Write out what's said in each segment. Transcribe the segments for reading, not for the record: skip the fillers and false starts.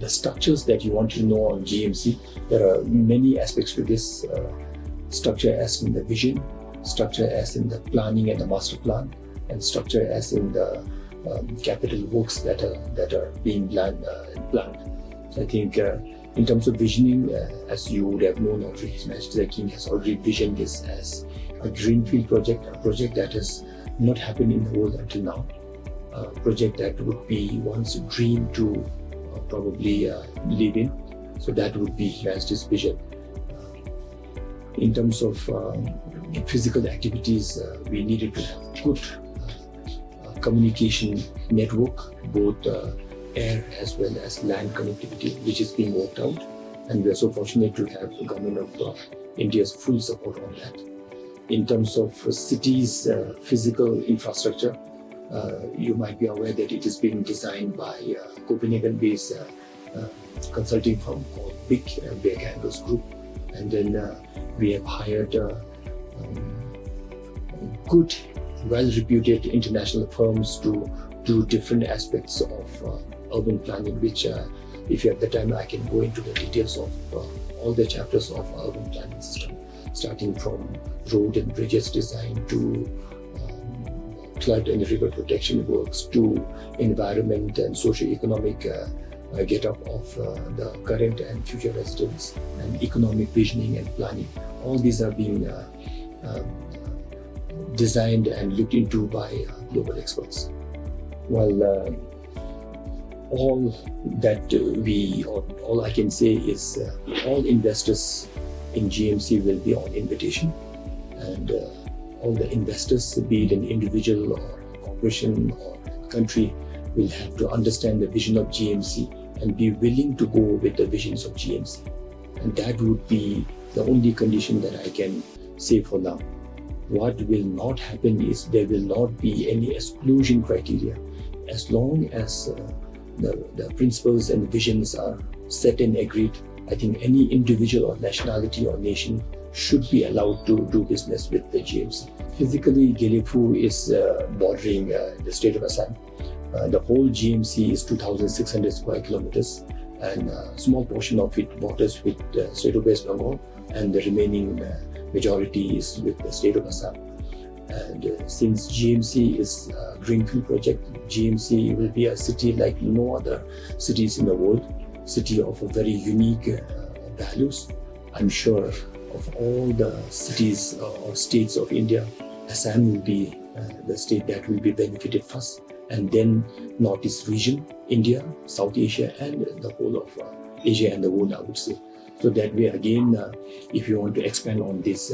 the structures that you want to know on GMC, there are many aspects to this. Structure as in the vision, structure as in the planning and the master plan, and structure as in the capital works that are being planned. So I think in terms of visioning, as you would have known already, His Majesty the King has already visioned this as a greenfield project, a project that has not happened in the world until now, a project that would be one's dream to probably live in. So that would be His Majesty's vision. In terms of physical activities, we needed to have good communication network, both air as well as land connectivity, which is being worked out. And we are so fortunate to have the Government of India's full support on that. In terms of cities' physical infrastructure, you might be aware that it is being designed by Copenhagen-based consulting firm called Big Angles Group. And then we have hired good, well-reputed international firms to do different aspects of urban planning, which if you have the time, I can go into the details of all the chapters of urban planning system, starting from road and bridges design to flood and river protection works to environment and socio-economic get-up of the current and future residents, and economic visioning and planning. All these are being designed and looked into by global experts. Well, all I can say is all investors in GMC will be on invitation, and all the investors, be it an individual or a corporation or country, will have to understand the vision of GMC and be willing to go with the visions of GMC. And that would be the only condition that I can say for now. What will not happen is there will not be any exclusion criteria. As long as the principles and visions are set and agreed, I think any individual or nationality or nation should be allowed to do business with the GMC. Physically, Gelephu is bordering the state of Assam. The whole GMC is 2,600 square kilometers, and a small portion of it borders with the state of West Bengal, and the remaining majority is with the state of Assam. And since GMC is a greenfield project, GMC will be a city like no other cities in the world, city of a very unique values. I'm sure of all the cities or states of India, Assam will be the state that will be benefited first, and then Northeast region, India, South Asia, and the whole of Asia and the world, I would say. So that way, again, if you want to expand on this,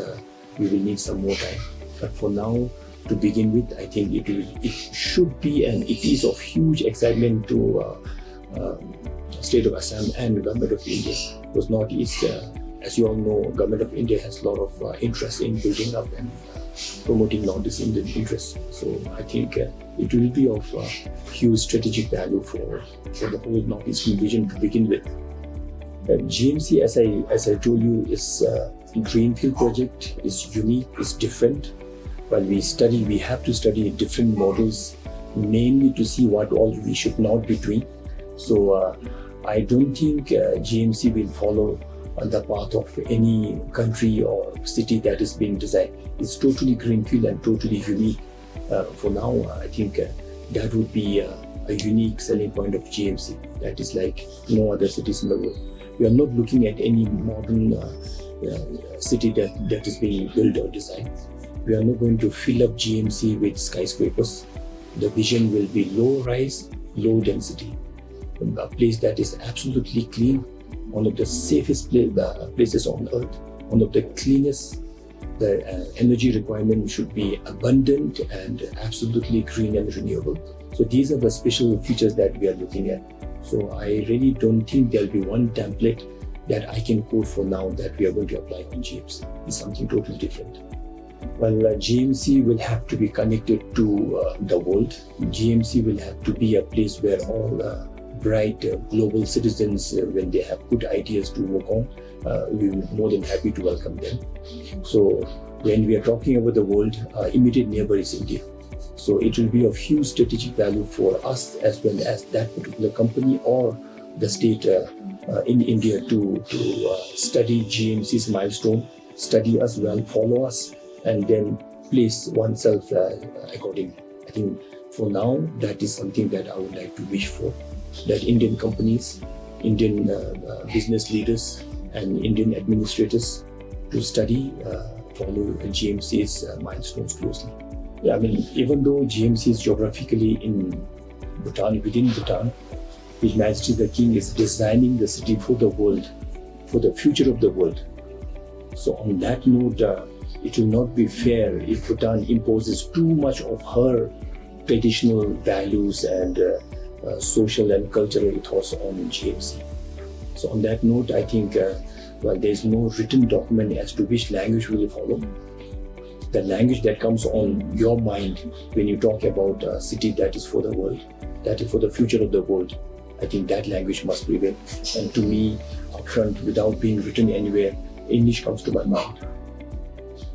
we will need some more time. But for now, to begin with, I think it should be, and it is of huge excitement to state of Assam and Government of India. Because Northeast, as you all know, Government of India has a lot of interest in building up and promoting Northeast Indian interests. So I think it will be of huge strategic value for the whole Northeastern region to begin with. GMC, as I told you, is a greenfield project, is unique, is different. While we have to study different models, mainly to see what all we should not be doing. So I don't think GMC will follow on the path of any country or city that is being designed. It's totally greenfield and totally unique. For now, I think that would be a unique selling point of GMC that is like no other cities in the world. We are not looking at any modern city that is being built or designed. We are not going to fill up GMC with skyscrapers. The vision will be low rise, low density. A place that is absolutely clean, one of the safest places on earth, one of the cleanest. The energy requirement should be abundant and absolutely green and renewable. So these are the special features that we are looking at. So I really don't think there'll be one template that I can quote for now that we are going to apply on GMC. It's something totally different. Well, GMC will have to be connected to the world. GMC will have to be a place where all bright global citizens, when they have good ideas to work on, we will be more than happy to welcome them. So when we are talking about the world, our immediate neighbor is India. So it will be of huge strategic value for us as well as that particular company or the state in India to study GMC's milestone, study us well, follow us, and then place oneself accordingly. I think for now, that is something that I would like to wish for, that Indian companies, Indian business leaders, and Indian administrators to study, follow GMC's milestones closely. Yeah, I mean, even though GMC is geographically in Bhutan, within Bhutan, His Majesty the King is designing the city for the world, for the future of the world. So on that note, it will not be fair if Bhutan imposes too much of her traditional values and social and cultural ethos on GMC. So on that note, I think well, there is no written document as to which language we will follow. The language that comes on your mind when you talk about a city that is for the world, that is for the future of the world, I think that language must prevail. And to me, upfront, without being written anywhere, English comes to my mind.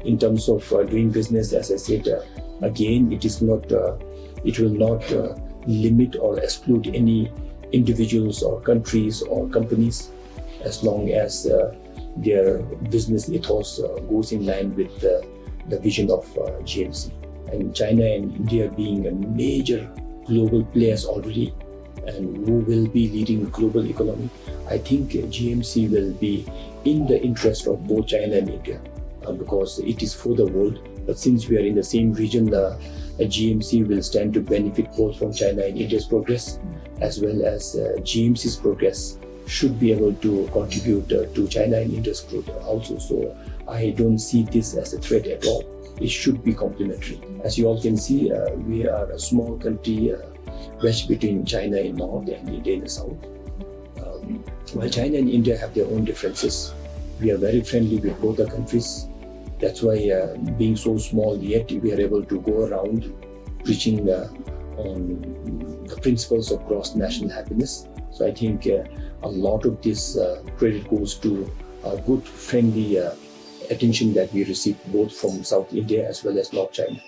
In terms of doing business, as I said, again, it will not limit or exclude any individuals or countries or companies, as long as their business ethos goes in line with the vision of GMC. And China and India being a major global players already, and who will be leading the global economy, I think GMC will be in the interest of both China and India, because it is for the world. But since we are in the same region, GMC will stand to benefit both from China and India's progress, as well as GMC's progress should be able to contribute to China and India's growth also. So I don't see this as a threat at all. It should be complementary. As you all can see, we are a small country wedged between China in north and India in the south. While China and India have their own differences, we are very friendly with both the countries. That's why, being so small, yet we are able to go around preaching on the principles of gross national happiness. So I think a lot of this credit goes to a good, friendly attention that we receive both from South India as well as North China.